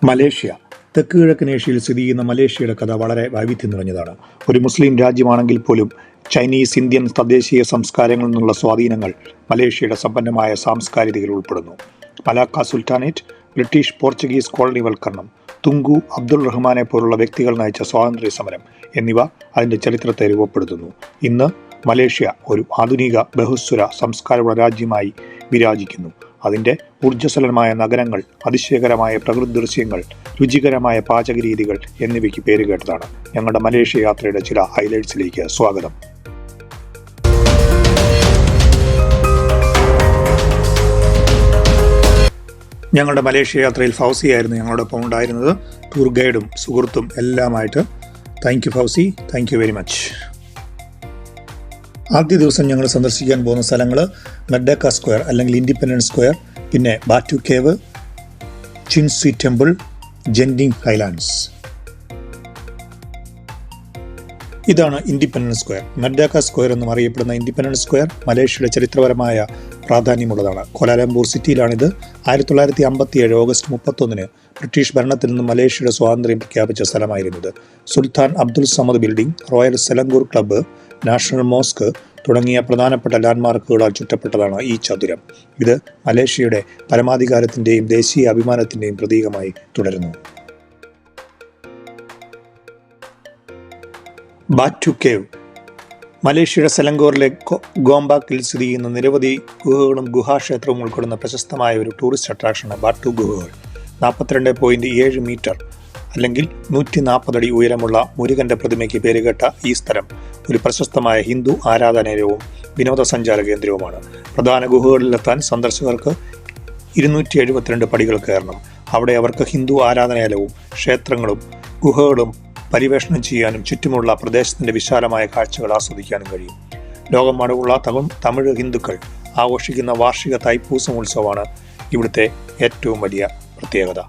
Malaysia. തെക്ക് കിഴക്കൻ ഏഷ്യയിൽ സ്ഥിതി ചെയ്യുന്ന മലേഷ്യയുടെ കഥ വളരെ വൈവിധ്യം നിറഞ്ഞതാണ്. ഒരു മുസ്ലിം രാജ്യമാണെങ്കിൽ പോലും ചൈനീസ്, ഇന്ത്യൻ, തദ്ദേശീയ സംസ്കാരങ്ങളിൽ നിന്നുള്ള സ്വാധീനങ്ങൾ മലേഷ്യയുടെ സമ്പന്നമായ സാംസ്കാരികതയിൽ ഉൾപ്പെടുന്നു. മലാക്ക സുൽത്താനേറ്റ്, ബ്രിട്ടീഷ് പോർച്ചുഗീസ് കോളനിവൽക്കരണം, തുങ്കു അബ്ദുൾ റഹ്മാനെ പോലുള്ള വ്യക്തികൾ നയിച്ച സ്വാതന്ത്ര്യ സമരം എന്നിവ അതിൻ്റെ ചരിത്രത്തെ രൂപപ്പെടുത്തുന്നു. ഇന്ന് മലേഷ്യ ഒരു ആധുനിക ബഹുസ്വര സംസ്കാരമുള്ള രാജ്യമായി വിരാജിക്കുന്നു. അതിൻ്റെ ഊർജ്ജസ്വലമായ നഗരങ്ങൾ, അതിശയകരമായ പ്രകൃതി ദൃശ്യങ്ങൾ, രുചികരമായ പാചകരീതികൾ എന്നിവയ്ക്ക് പേരുകേട്ടതാണ്. ഞങ്ങളുടെ മലേഷ്യ യാത്രയുടെ ചില ഹൈലൈറ്റ്സിലേക്ക് സ്വാഗതം. ഞങ്ങളുടെ മലേഷ്യ യാത്രയിൽ ഫൗസിയായിരുന്നു ഞങ്ങളോടൊപ്പം ഉണ്ടായിരുന്നത്. ടൂർ ഗൈഡും സുഹൃത്തും എല്ലാമായിട്ട്. Thank you Fauzi, thank you very much. ആദ്യ ദിവസം ഞങ്ങൾ സന്ദർശിക്കാൻ പോകുന്ന സ്ഥലങ്ങൾ മെർഡേക്ക സ്ക്വയർ അല്ലെങ്കിൽ ഇൻഡിപെൻഡൻസ് സ്ക്വയർ, പിന്നെ Batu cave, Chin Swee temple, Genting Highlands. ഇതാണ് ഇൻഡിപെൻഡൻസ് സ്ക്വയർ. മെർഡേക്ക സ്ക്വയർ എന്നും അറിയപ്പെടുന്ന ഇൻഡിപെൻഡൻസ് സ്ക്വയർ മലേഷ്യയുടെ ചരിത്രപരമായ പ്രാധാന്യമുള്ളതാണ്. കോലാലംപൂർ സിറ്റിയിലാണിത്. 1957 ഓഗസ്റ്റ് 31 ബ്രിട്ടീഷ് ഭരണത്തിൽ നിന്ന് മലേഷ്യയുടെ സ്വാതന്ത്ര്യം പ്രഖ്യാപിച്ച സ്ഥലമായിരുന്നത്. Sultan Abdul Samad building, royal Selangor club, national mosque തുടങ്ങിയ പ്രധാനപ്പെട്ട ലാൻഡ്മാർക്കുകളാൽ ചുറ്റപ്പെട്ടതാണ് ഈ ചതുരം. ഇത് മലേഷ്യയുടെ പരമാധികാരത്തിൻ്റെയും ദേശീയ അഭിമാനത്തിൻ്റെയും പ്രതീകമായി തുടരുന്നു. Bat cave. മലേഷ്യയുടെ സെലങ്കോറിലെ ഗോംബാക്കിൽ സ്ഥിതി ചെയ്യുന്ന നിരവധി ഗുഹകളും ഗുഹാക്ഷേത്രവും ഉൾക്കൊള്ളുന്ന പ്രശസ്തമായ ഒരു ടൂറിസ്റ്റ് അട്രാക്ഷനാണ് ബാറ്റു ഗുഹകൾ. 42.7 മീറ്റർ അല്ലെങ്കിൽ 140 അടി ഉയരമുള്ള മുരുകന്റെ പ്രതിമയ്ക്ക് പേരുകേട്ട ഈ സ്ഥലം ഒരു പ്രശസ്തമായ ഹിന്ദു ആരാധനാലയവും വിനോദസഞ്ചാര കേന്ദ്രവുമാണ്. പ്രധാന ഗുഹകളിലെത്താൻ സന്ദർശകർക്ക് 272 പടികൾ കയറണം. അവിടെ അവർക്ക് ഹിന്ദു ആരാധനാലയവും ക്ഷേത്രങ്ങളും ഗുഹകളും പരിവേഷണം ചെയ്യാനും ചുറ്റുമുള്ള പ്രദേശത്തിൻ്റെ വിശാലമായ കാഴ്ചകൾ ആസ്വദിക്കാനും കഴിയും. ലോകമെമ്പാടുമുള്ള തമിഴ് ഹിന്ദുക്കൾ ആഘോഷിക്കുന്ന വാർഷിക തൈപ്പൂസം ഉത്സവമാണ് ഇവിടുത്തെ ഏറ്റവും വലിയ പ്രത്യേകത.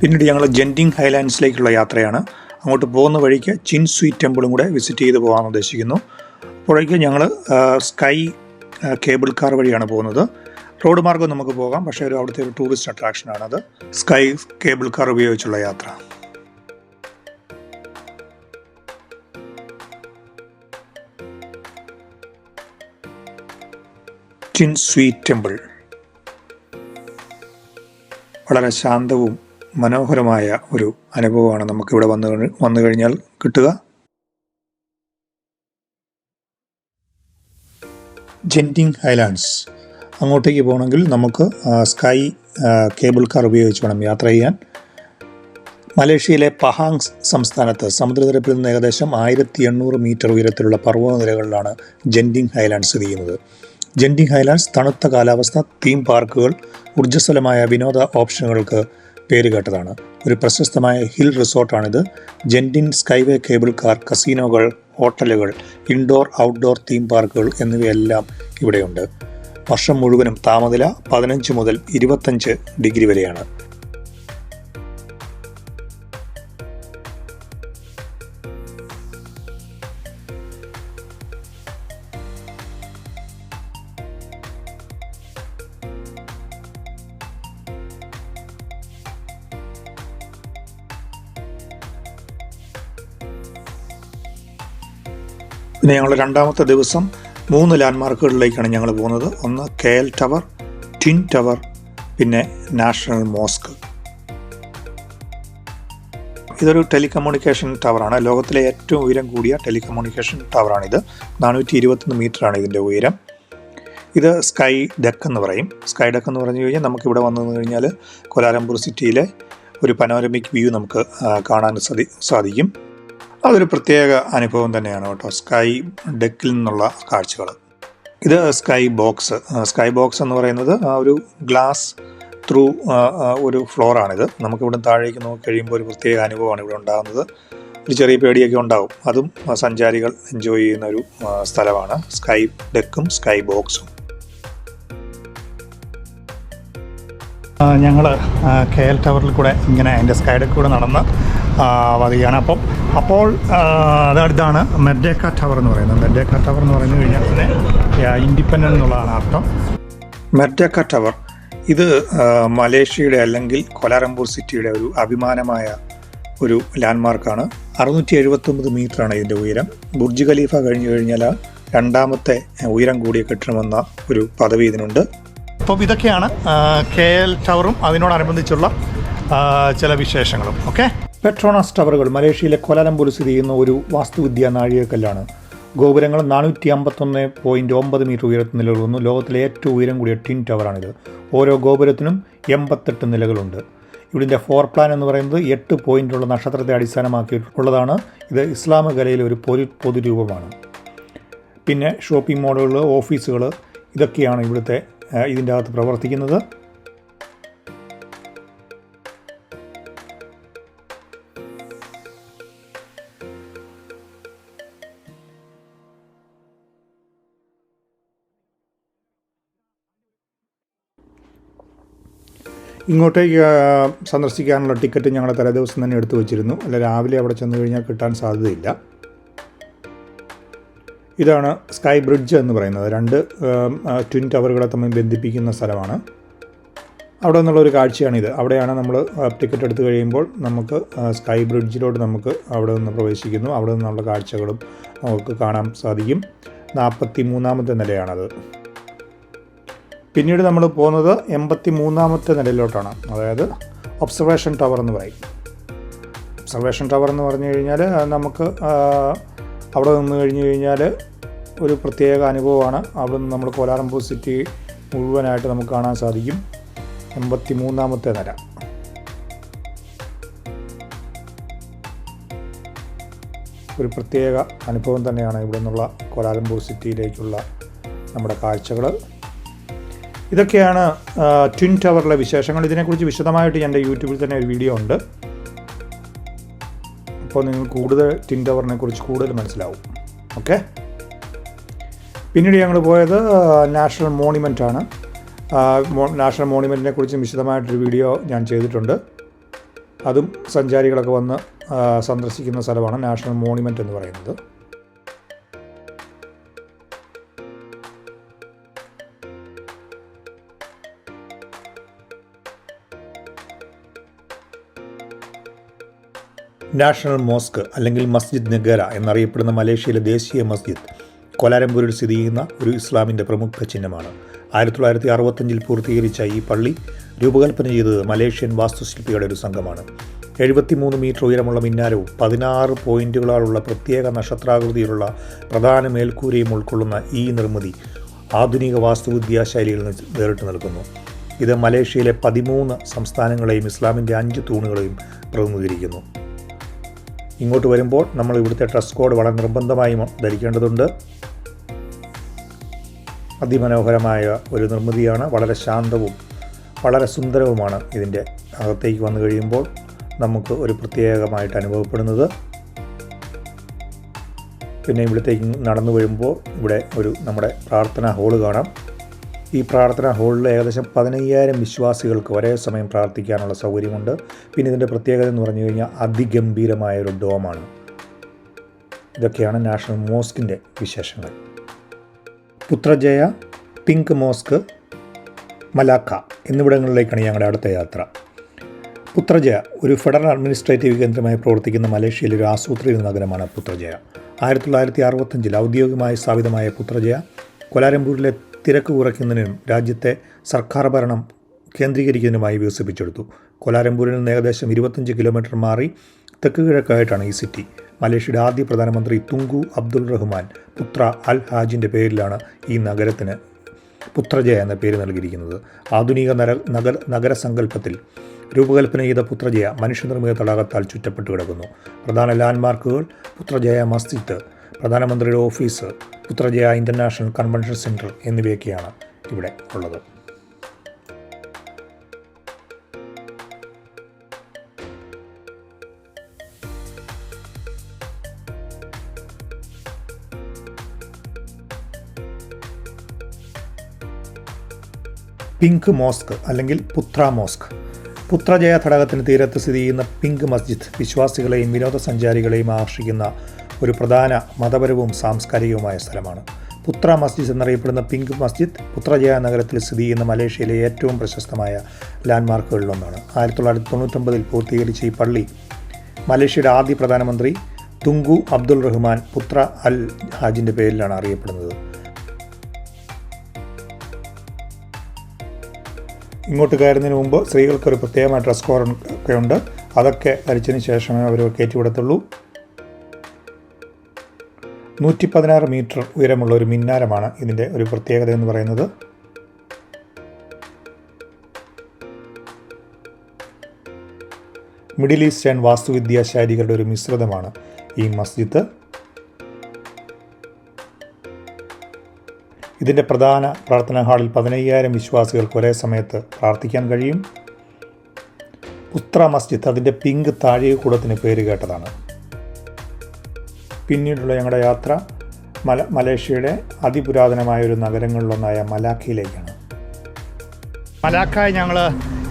പിന്നീട് ഞങ്ങൾ ജെൻഡിങ് ഹൈലാൻഡ്സിലേക്കുള്ള യാത്രയാണ്. അങ്ങോട്ട് പോകുന്ന വഴിക്ക് ചിൻ സ്വി ടെമ്പിളും കൂടെ വിസിറ്റ് ചെയ്ത് പോകാൻ ഉദ്ദേശിക്കുന്നു. അപ്പോഴേക്ക് ഞങ്ങൾ സ്കൈ കേബിൾ കാർ വഴിയാണ് പോകുന്നത്. റോഡ് മാർഗം നമുക്ക് പോകാം, പക്ഷേ അവിടുത്തെ ഒരു ടൂറിസ്റ്റ് അട്രാക്ഷനാണത്. സ്കൈ കേബിൾ കാർ ഉപയോഗിച്ചുള്ള യാത്ര. ചിൻ സ്വി ടെമ്പിൾ വളരെ ശാന്തവും മനോഹരമായ ഒരു അനുഭവമാണ് നമുക്കിവിടെ വന്നു കഴിഞ്ഞാൽ കിട്ടുക. ജെൻഡിങ് ഹൈലാൻഡ്സ് അങ്ങോട്ടേക്ക് പോകണമെങ്കിൽ നമുക്ക് സ്കൈ കേബിൾ കാർ ഉപയോഗിച്ച് വേണം യാത്ര ചെയ്യാൻ. മലേഷ്യയിലെ പഹാങ് സംസ്ഥാനത്ത് സമുദ്രനിരപ്പിൽ നിന്ന് ഏകദേശം 1800 മീറ്റർ ഉയരത്തിലുള്ള പർവ്വതനിരകളിലാണ് ജെൻഡിങ് ഹൈലാൻഡ്സ് സ്ഥിതി ചെയ്യുന്നത്. ജെൻഡിങ് ഹൈലാൻഡ്സ് തണുത്ത കാലാവസ്ഥ, തീം പാർക്കുകൾ, ഊർജ്ജസ്വലമായ വിനോദ ഓപ്ഷനുകൾക്ക് പേരുകേട്ടതാണ്. ഒരു പ്രശസ്തമായ ഹിൽ റിസോർട്ടാണിത്. ജെൻഡിങ് സ്കൈവേ കേബിൾ കാർ, കസീനോകൾ, ഹോട്ടലുകൾ, ഇൻഡോർ ഔട്ട്ഡോർ തീം പാർക്കുകൾ എന്നിവയെല്ലാം ഇവിടെയുണ്ട്. വർഷം മുഴുവനും താപനില 15 മുതൽ 25 ഡിഗ്രി വരെയാണ്. പിന്നെ ഞങ്ങൾ രണ്ടാമത്തെ ദിവസം 3 ലാൻഡ്മാർക്കുകളിലേക്കാണ് ഞങ്ങൾ പോകുന്നത്. ഒന്ന് KL ടവർ, ട്വിൻ ടവർ, പിന്നെ നാഷണൽ മോസ്ക്. ഇതൊരു ടെലികമ്മ്യൂണിക്കേഷൻ ടവറാണ്. ലോകത്തിലെ ഏറ്റവും ഉയരം കൂടിയ ടെലികമ്മ്യൂണിക്കേഷൻ ടവറാണിത്. 421 മീറ്ററാണ് ഇതിൻ്റെ ഉയരം. ഇത് സ്കൈ ഡെക്ക് എന്ന് പറയും. സ്കൈ ഡെക്ക് എന്ന് പറഞ്ഞു കഴിഞ്ഞാൽ നമുക്കിവിടെ വന്നു കഴിഞ്ഞാൽ കോലാലംപൂർ സിറ്റിയിലെ ഒരു പനോരമിക് വ്യൂ നമുക്ക് കാണാൻ സാധിക്കും. അതൊരു പ്രത്യേക അനുഭവം തന്നെയാണ് കേട്ടോ, സ്കൈ ഡെക്കിൽ നിന്നുള്ള കാഴ്ചകൾ. ഇത് സ്കൈ ബോക്സ്. സ്കൈ ബോക്സ് എന്ന് പറയുന്നത് ഒരു ഗ്ലാസ് ത്രൂ ഒരു ഫ്ലോറാണിത്. നമുക്കിവിടെ താഴേക്ക് നോക്കി കഴിയുമ്പോൾ ഒരു പ്രത്യേക അനുഭവമാണ് ഇവിടെ ഉണ്ടാകുന്നത്. ഒരു ചെറിയ പേടിയൊക്കെ ഉണ്ടാവും. അതും സഞ്ചാരികൾ എൻജോയ് ചെയ്യുന്ന ഒരു സ്ഥലമാണ് സ്കൈ ഡെക്കും സ്കൈ ബോക്സും. ഞങ്ങൾ KL ടവറിൽ കൂടെ ഇങ്ങനെ അതിൻ്റെ സ്കൈ ഡെക്ക് കൂടെ നടന്ന് വരികയാണ്. അപ്പോൾ ഇതാണ് മെർഡേക്ക ടവർ എന്ന് പറയുന്നത്. മെർഡേക്ക ടവർ എന്ന് പറഞ്ഞു കഴിഞ്ഞാൽ തന്നെ ഇൻഡിപെൻഡൻ്റ് എന്നുള്ളതാണ് അർത്ഥം. മെർഡേക്ക ടവർ ഇത് മലേഷ്യയുടെ അല്ലെങ്കിൽ കോലാലംപൂർ സിറ്റിയുടെ ഒരു അഭിമാനമായ ഒരു ലാൻഡ്മാർക്കാണ്. 679 മീറ്ററാണ് ഇതിൻ്റെ ഉയരം. ബുർജ് ഖലീഫ കഴിഞ്ഞു കഴിഞ്ഞാൽ രണ്ടാമത്തെ ഉയരം കൂടിയ കെട്ടിടമെന്ന ഒരു പദവി ഇതിനുണ്ട്. അപ്പോൾ ഇതൊക്കെയാണ് KL ടവറും അതിനോടനുബന്ധിച്ചുള്ള ചില വിശേഷങ്ങളും. ഓക്കെ, പെട്രോണസ് ടവറുകൾ മലേഷ്യയിലെ കോലാലംപൂർ സ്ഥിതി ചെയ്യുന്ന ഒരു വാസ്തുവിദ്യാ നാഴികക്കല്ലാണ്. ഗോപുരങ്ങൾ 451.9 മീറ്റർ ഉയരത്തിൽ നിലകൊള്ളുന്നു. ലോകത്തിലെ ഏറ്റവും ഉയരം കൂടിയ ടിൻ ടവറാണിത്. ഓരോ ഗോപുരത്തിനും 88 നിലകളുണ്ട്. ഇതിൻ്റെ ഫ്ലോർ പ്ലാൻ എന്ന് പറയുന്നത് 8 പോയിൻ്റുള്ള നക്ഷത്രത്തെ അടിസ്ഥാനമാക്കിയിട്ടുള്ളതാണ്. ഇത് ഇസ്ലാമിക് കലയിലെ ഒരു പൊതുരൂപമാണ്. പിന്നെ ഷോപ്പിംഗ് മോളുകൾ, ഓഫീസുകൾ ഇതൊക്കെയാണ് ഇതിൻ്റെ അകത്ത് പ്രവർത്തിക്കുന്നത്. ഇങ്ങോട്ടേക്ക് സന്ദർശിക്കാനുള്ള ടിക്കറ്റ് ഞങ്ങൾ തലേദിവസം തന്നെ എടുത്തു വച്ചിരുന്നു. അല്ല, രാവിലെ അവിടെ ചെന്ന് കഴിഞ്ഞാൽ കിട്ടാൻ സാധ്യതയില്ല. ഇതാണ് സ്കൈ ബ്രിഡ്ജ് എന്ന് പറയുന്നത്. 2 ട്വിൻ ടവറുകളെ തമ്മിൽ ബന്ധിപ്പിക്കുന്ന സ്ഥലമാണ്. അവിടെ നിന്നുള്ളൊരു കാഴ്ചയാണിത്. അവിടെയാണ് നമ്മൾ ടിക്കറ്റ് എടുത്തു കഴിയുമ്പോൾ നമുക്ക് സ്കൈ ബ്രിഡ്ജിലോട്ട് നമുക്ക് അവിടെ നിന്ന് പ്രവേശിക്കുന്നു. അവിടെ നിന്നുള്ള കാഴ്ചകളും നമുക്ക് കാണാൻ സാധിക്കും. 43ാമത്തെ നിലയാണത്. പിന്നീട് നമ്മൾ പോകുന്നത് 83ാമത്തെ നിലയിലോട്ടാണ്. അതായത് ഒബ്സർവേഷൻ ടവർ എന്ന് പറയും. ഒബ്സർവേഷൻ ടവർ എന്ന് പറഞ്ഞു കഴിഞ്ഞാൽ നമുക്ക് അവിടെ നിന്ന് കഴിഞ്ഞ് കഴിഞ്ഞാൽ ഒരു പ്രത്യേക അനുഭവമാണ്. അവിടെ നിന്ന് നമ്മൾ കോലാലംപൂർ സിറ്റി മുഴുവനായിട്ട് നമുക്ക് കാണാൻ സാധിക്കും. 83ാമത്തെ നില. ഒരു പ്രത്യേക അനുഭവം തന്നെയാണ് ഇവിടെ നിന്നുള്ള കോലാലംപൂർ സിറ്റിയിലേക്കുള്ള നമ്മുടെ കാഴ്ചകൾ. ഇതൊക്കെയാണ് ട്വിൻ ടവറിലെ വിശേഷങ്ങൾ. ഇതിനെക്കുറിച്ച് വിശദമായിട്ട് എൻ്റെ യൂട്യൂബിൽ തന്നെ ഒരു വീഡിയോ ഉണ്ട്. അപ്പോൾ നിങ്ങൾ കൂടുതൽ ട്വിൻ ടവറിനെ കുറിച്ച് കൂടുതൽ മനസ്സിലാവും. ഓക്കെ, പിന്നീട് ഞങ്ങൾ പോയത് നാഷണൽ മോണുമെൻ്റ് ആണ്. നാഷണൽ മോണുമെൻറ്റിനെ കുറിച്ചും വിശദമായിട്ടൊരു വീഡിയോ ഞാൻ ചെയ്തിട്ടുണ്ട്. അതും സഞ്ചാരികളൊക്കെ വന്ന് സന്ദർശിക്കുന്ന സ്ഥലമാണ് നാഷണൽ മോണുമെൻ്റ് എന്ന് പറയുന്നത്. നാഷണൽ മോസ്ക് അല്ലെങ്കിൽ മസ്ജിദ് നഗര എന്നറിയപ്പെടുന്ന മലേഷ്യയിലെ ദേശീയ മസ്ജിദ് കോലാലംപൂരിൽ സ്ഥിതി ചെയ്യുന്ന ഒരു ഇസ്ലാമിൻ്റെ പ്രമുഖ ചിഹ്നമാണ്. 1965 പൂർത്തീകരിച്ച ഈ പള്ളി രൂപകൽപ്പന ചെയ്തത് മലേഷ്യൻ വാസ്തുശില്പികളുടെ ഒരു സംഘമാണ്. 73 മീറ്റർ ഉയരമുള്ള മിന്നാരവും 16 പോയിന്റുകളാലുള്ള പ്രത്യേക നക്ഷത്രാകൃതിയിലുള്ള പ്രധാന മേൽക്കൂരയും ഉൾക്കൊള്ളുന്ന ഈ നിർമ്മിതി ആധുനിക വാസ്തുവിദ്യാ ശൈലിയിൽ നിന്ന് വേറിട്ട് നിൽക്കുന്നു. ഇത് മലേഷ്യയിലെ 13 സംസ്ഥാനങ്ങളെയും ഇസ്ലാമിൻ്റെ 5 തൂണുകളെയും പ്രതിനിധീകരിക്കുന്നു. ഇങ്ങോട്ട് വരുമ്പോൾ നമ്മൾ ഇവിടുത്തെ ഡ്രസ് കോഡ് വളരെ നിർബന്ധമായും ധരിക്കേണ്ടതുണ്ട്. അതിമനോഹരമായ ഒരു നിർമ്മിതിയാണ്. വളരെ ശാന്തവും വളരെ സുന്ദരവുമാണ് ഇതിൻ്റെ അകത്തേക്ക് വന്നു കഴിയുമ്പോൾ നമുക്ക് ഒരു പ്രത്യേകമായിട്ട് അനുഭവപ്പെടുന്നത്. പിന്നെ ഇവിടത്തേക്ക് നടന്നു വരുമ്പോൾ ഇവിടെ നമ്മുടെ പ്രാർത്ഥനാ ഹാള് കാണാം. ഈ പ്രാർത്ഥനാ ഹാളിൽ ഏകദേശം 15,000 വിശ്വാസികൾക്ക് ഒരേ സമയം പ്രാർത്ഥിക്കാനുള്ള സൗകര്യമുണ്ട്. പിന്നെ ഇതിൻ്റെ പ്രത്യേകത എന്ന് പറഞ്ഞു കഴിഞ്ഞാൽ അതിഗംഭീരമായ ഒരു ഡോമാണ്. ഇതൊക്കെയാണ് നാഷണൽ മോസ്കിൻ്റെ വിശേഷങ്ങൾ. പുത്രജയ, പിങ്ക് മോസ്ക്, മലാക്ക എന്നിവിടങ്ങളിലേക്കാണ് ഞങ്ങളുടെ അടുത്ത യാത്ര. പുത്രജയ ഒരു ഫെഡറൽ അഡ്മിനിസ്ട്രേറ്റീവ് കേന്ദ്രമായി പ്രവർത്തിക്കുന്ന മലേഷ്യയിലെ ഒരു ആസൂത്രിത നഗരമാണ് പുത്രജയ. 1965 ഔദ്യോഗികമായി സ്ഥാപിതമായ പുത്രജയ കോലാലംപൂരിലെ തിരക്ക് കുറയ്ക്കുന്നതിനും രാജ്യത്തെ സർക്കാർ ഭരണം കേന്ദ്രീകരിക്കുന്നതിനുമായി വികസിപ്പിച്ചെടുത്തു. കോലാലംപൂരിൽ നിന്ന് ഏകദേശം 25 കിലോമീറ്റർ മാറി തെക്ക് കിഴക്കായിട്ടാണ് ഈ സിറ്റി. മലേഷ്യയുടെ ആദ്യ പ്രധാനമന്ത്രി തുങ്കു അബ്ദുൾ റഹ്മാൻ പുത്ര അൽ ഹാജിൻ്റെ പേരിലാണ് ഈ നഗരത്തിന് പുത്രജയ എന്ന പേര് നൽകിയിരിക്കുന്നത്. ആധുനിക നഗരസങ്കല്പത്തിൽ രൂപകൽപ്പന ചെയ്ത പുത്രജയ മനുഷ്യനിർമ്മിത തടാകത്താൽ ചുറ്റപ്പെട്ട് കിടക്കുന്നു. പ്രധാന ലാൻഡ്മാർക്കുകൾ പുത്രജയ മസ്ജിദ്, പ്രധാനമന്ത്രിയുടെ ഓഫീസ്, പുത്രജയ ഇൻ്റർനാഷണൽ കൺവെൻഷൻ സെൻറ്റർ എന്നിവയൊക്കെയാണ് ഇവിടെ ഉള്ളത്. പിങ്ക് മോസ്ക് അല്ലെങ്കിൽ പുത്ര മോസ്ക്. പുത്രജയ തടാകത്തിന് തീരത്ത് സ്ഥിതി ചെയ്യുന്ന പിങ്ക് മസ്ജിദ് വിശ്വാസികളെയും വിനോദസഞ്ചാരികളെയും ആകർഷിക്കുന്ന ഒരു പ്രധാന മതപരവും സാംസ്കാരികവുമായ സ്ഥലമാണ്. പുത്ര മസ്ജിദ് എന്നറിയപ്പെടുന്ന പിങ്ക് മസ്ജിദ് പുത്രജയ നഗരത്തിൽ സ്ഥിതി ചെയ്യുന്ന മലേഷ്യയിലെ ഏറ്റവും പ്രശസ്തമായ ലാൻഡ്മാർക്കുകളിലൊന്നാണ്. 1999 പൂർത്തീകരിച്ച ഈ പള്ളി മലേഷ്യയുടെ ആദ്യ പ്രധാനമന്ത്രി തുങ്കു അബ്ദുൾ റഹ്മാൻ പുത്ര അൽ ഹാജിൻ്റെ പേരിലാണ് അറിയപ്പെടുന്നത്. ഇങ്ങോട്ട് കയറുന്നതിന് മുമ്പ് സ്ത്രീകൾക്കൊരു പ്രത്യേകമായ ഡ്രസ് കോഡ് ഒക്കെ ഉണ്ട്. അതൊക്കെ ധരിച്ചതിന് ശേഷമേ അവർ കയറ്റിവിടത്തുള്ളൂ. 116 മീറ്റർ ഉയരമുള്ള ഒരു മിന്നാരമാണ് ഇതിൻ്റെ ഒരു പ്രത്യേകത എന്ന് പറയുന്നത്. മിഡിൽ ഈസ്റ്റേൺ വാസ്തുവിദ്യാ ശൈലികളുടെ ഒരു മിശ്രിതമാണ് ഈ മസ്ജിദ്. ഇതിൻ്റെ പ്രധാന പ്രാർത്ഥനാ ഹാളിൽ 15,000 വിശ്വാസികൾക്ക് ഒരേ സമയത്ത് പ്രാർത്ഥിക്കാൻ കഴിയും. പുത്ര മസ്ജിദ് അതിൻ്റെ പിങ്ക് താഴികക്കുടത്തിന് പേര് കേട്ടതാണ്. പിന്നീടുള്ള ഞങ്ങളുടെ യാത്ര മലേഷ്യയുടെ അതിപുരാതനമായ ഒരു നഗരങ്ങളിലൊന്നായ മലാക്കയിലേക്കാണ്. മലാക്കായി ഞങ്ങൾ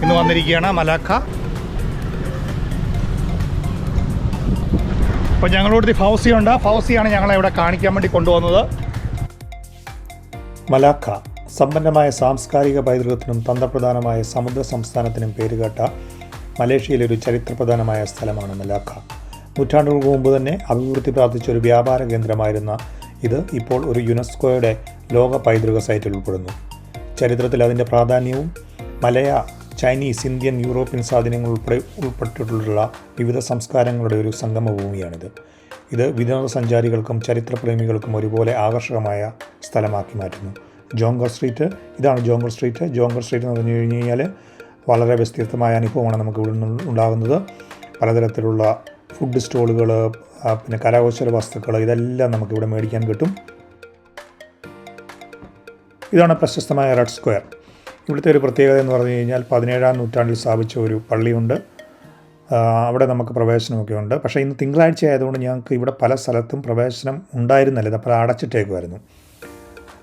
ഇന്ന് വന്നിരിക്കുകയാണ്. മലാക്ക. അപ്പോൾ ഞങ്ങളോട് ഫൗസിയുണ്ട്. ഫൗസിയാണ് ഞങ്ങളെ ഇവിടെ കാണിക്കാൻ വേണ്ടി കൊണ്ടുവന്നത്. മലാക്ക സമ്പന്നമായ സാംസ്കാരിക പൈതൃകത്തിനും തന്ത്രപ്രധാനമായ സമുദ്ര സംസ്ഥാനത്തിനും പേരുകേട്ട മലേഷ്യയിലെ ഒരു ചരിത്രപ്രധാനമായ സ്ഥലമാണ് മലാക്ക. നൂറ്റാണ്ടുകൾക്ക് മുമ്പ് തന്നെ അഭിവൃദ്ധി പ്രാപിച്ച ഒരു വ്യാപാര കേന്ദ്രമായിരുന്ന ഇത് ഇപ്പോൾ ഒരു യുനെസ്കോയുടെ ലോക പൈതൃക സൈറ്റിൽ ഉൾപ്പെടുന്നു. ചരിത്രത്തിൽ അതിൻ്റെ പ്രാധാന്യവും മലയ, ചൈനീസ്, ഇന്ത്യൻ, യൂറോപ്യൻ സ്വാധീനങ്ങൾ ഉൾപ്പെട്ടിട്ടുള്ള വിവിധ സംസ്കാരങ്ങളുടെ ഒരു സംഗമഭൂമിയാണിത്. ഇത് വിനോദസഞ്ചാരികൾക്കും ചരിത്രപ്രേമികൾക്കും ഒരുപോലെ ആകർഷകമായ സ്ഥലമാക്കി മാറ്റുന്നു. ജോങ്കർ സ്ട്രീറ്റ്, ഇതാണ് ജോങ്കർ സ്ട്രീറ്റ്. ജോങ്കർ സ്ട്രീറ്റ് എന്ന് പറഞ്ഞു കഴിഞ്ഞാൽ വളരെ വ്യത്യസ്തമായ അനുഭവമാണ് നമുക്ക് ഇവിടെ നിന്ന് ഉണ്ടാകുന്നത്. പലതരത്തിലുള്ള ഫുഡ് സ്റ്റോളുകൾ, പിന്നെ കരകൗശല വസ്തുക്കൾ, ഇതെല്ലാം നമുക്കിവിടെ മേടിക്കാൻ കിട്ടും. ഇതാണ് പ്രശസ്തമായ റെഡ് സ്ക്വയർ. ഇവിടുത്തെ ഒരു പ്രത്യേകത എന്ന് പറഞ്ഞു കഴിഞ്ഞാൽ 17-ാം നൂറ്റാണ്ടിൽ സ്ഥാപിച്ച ഒരു പള്ളിയുണ്ട്. അവിടെ നമുക്ക് പ്രവേശനമൊക്കെ ഉണ്ട്. പക്ഷേ ഇന്ന് തിങ്കളാഴ്ച ആയതുകൊണ്ട് ഞങ്ങൾക്ക് ഇവിടെ പല സ്ഥലത്തും പ്രവേശനം ഉണ്ടായിരുന്നില്ല. ഇതപ്പോൾ അടച്ചിട്ടേക്കുമായിരുന്നു.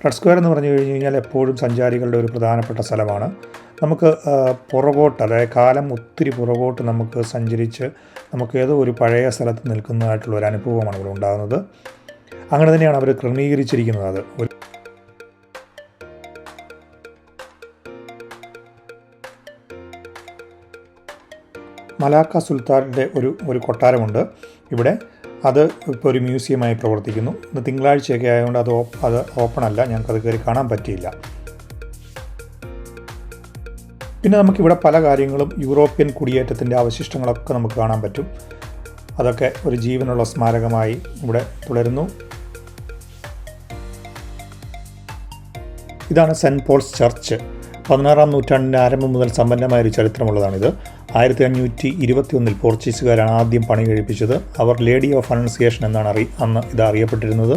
റെഡ് സ്ക്വയർ എന്ന് പറഞ്ഞു കഴിഞ്ഞാൽ എപ്പോഴും സഞ്ചാരികളുടെ ഒരു പ്രധാനപ്പെട്ട സ്ഥലമാണ്. നമുക്ക് പുറകോട്ട്, അതായത് കാലം ഒത്തിരി പുറകോട്ട് നമുക്ക് സഞ്ചരിച്ച് നമുക്ക് ഏതോ ഒരു പഴയ സ്ഥലത്ത് നിൽക്കുന്നതായിട്ടുള്ള ഒരു അനുഭവമാണ് ഇവിടെ ഉണ്ടാകുന്നത്. അങ്ങനെ തന്നെയാണ് അവർ ക്രമീകരിച്ചിരിക്കുന്നത്. അത് മലാക്ക സുൽത്താൻ്റെ ഒരു കൊട്ടാരമുണ്ട് ഇവിടെ. അത് ഇപ്പോൾ ഒരു മ്യൂസിയമായി പ്രവർത്തിക്കുന്നു. ഇന്ന് തിങ്കളാഴ്ചയൊക്കെ ആയതുകൊണ്ട് അത് ഓപ്പൺ അല്ല, ഞങ്ങൾക്കത് കയറി കാണാൻ പറ്റിയില്ല. പിന്നെ നമുക്കിവിടെ പല കാര്യങ്ങളും യൂറോപ്യൻ കുടിയേറ്റത്തിൻ്റെ അവശിഷ്ടങ്ങളൊക്കെ നമുക്ക് കാണാൻ പറ്റും. അതൊക്കെ ഒരു ജീവനുള്ള സ്മാരകമായി ഇവിടെ തുടരുന്നു. ഇതാണ് സെൻറ്റ് പോൾസ് ചർച്ച്. 16-ാം നൂറ്റാണ്ടിൻ്റെ ആരംഭം മുതൽ സമ്പന്നമായൊരു ചരിത്രമുള്ളതാണിത്. 1521 പോർച്ചുഗീസുകാരാണ് ആദ്യം പണി കഴിപ്പിച്ചത്. അവർ ലേഡി ഓഫ് അനൗൺസിയേഷൻ എന്നാണ് അന്ന് ഇത് അറിയപ്പെട്ടിരുന്നത്.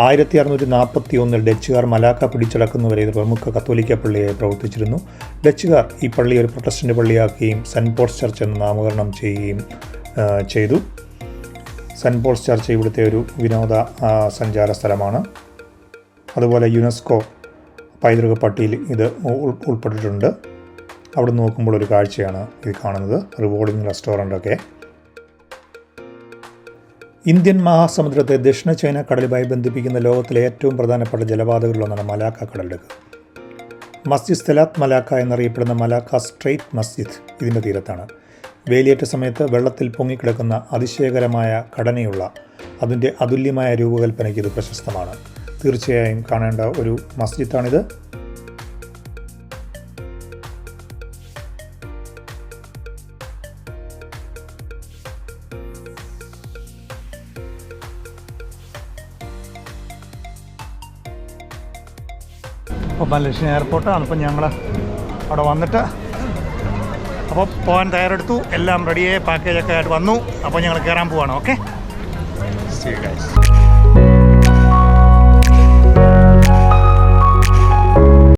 1641 ഡച്ചുകാർ മലാക്ക പിടിച്ചടക്കുന്നവരെ ഇത് പ്രമുഖ കത്തോലിക്ക പള്ളിയായി പ്രവർത്തിച്ചിരുന്നു. ഡച്ചുകാർ ഈ പള്ളി ഒരു പ്രൊട്ടസ്റ്റൻ്റ് പള്ളിയാക്കുകയും സെൻറ്റ് പോൾസ് ചർച്ച് എന്ന് നാമകരണം ചെയ്യുകയും ചെയ്തു. സെൻറ്റ് പോൾസ് ചർച്ച് ഇവിടുത്തെ ഒരു വിനോദ സഞ്ചാര സ്ഥലമാണ്. അതുപോലെ യുനെസ്കോ പൈതൃക പട്ടികയിൽ ഇത് ഉൾപ്പെട്ടിട്ടുണ്ട്. അവിടെ നോക്കുമ്പോൾ ഒരു കാഴ്ചയാണ് ഇത് കാണുന്നത്, റിവോൾവിംഗ് റെസ്റ്റോറൻ്റൊക്കെ. ഇന്ത്യൻ മഹാസമുദ്രത്തെ ദക്ഷിണ ചൈന കടലുമായി ബന്ധിപ്പിക്കുന്ന ലോകത്തിലെ ഏറ്റവും പ്രധാനപ്പെട്ട ജലപാതകളിലൊന്നാണ് മലാക്ക കടലിടുക്ക്. മസ്ജിദ് സലാത്ത് മലാക്ക എന്നറിയപ്പെടുന്ന മലാക്ക സ്ട്രെയ്റ്റ് മസ്ജിദ് ഇതിൻ്റെ തീരത്താണ്. വേലിയേറ്റ സമയത്ത് വെള്ളത്തിൽ പൊങ്ങിക്കിടക്കുന്ന അതിശയകരമായ ഘടനയുള്ള അതിൻ്റെ അതുല്യമായ രൂപകൽപ്പനയ്ക്ക് ഇത് പ്രശസ്തമാണ്. തീർച്ചയായും കാണേണ്ട ഒരു മസ്ജിദാണിത്. അപ്പോൾ മലേഷ്യൻ എയർപോർട്ടാണ്. അപ്പോൾ ഞങ്ങൾ അവിടെ വന്നിട്ട് അപ്പോൾ പോകാൻ തയ്യാറെടുത്തു. എല്ലാം റെഡിയായി പാക്കേജൊക്കെ ആയിട്ട് വന്നു. അപ്പോൾ ഞങ്ങൾ കയറാൻ പോവാണ്. Okay, see you guys.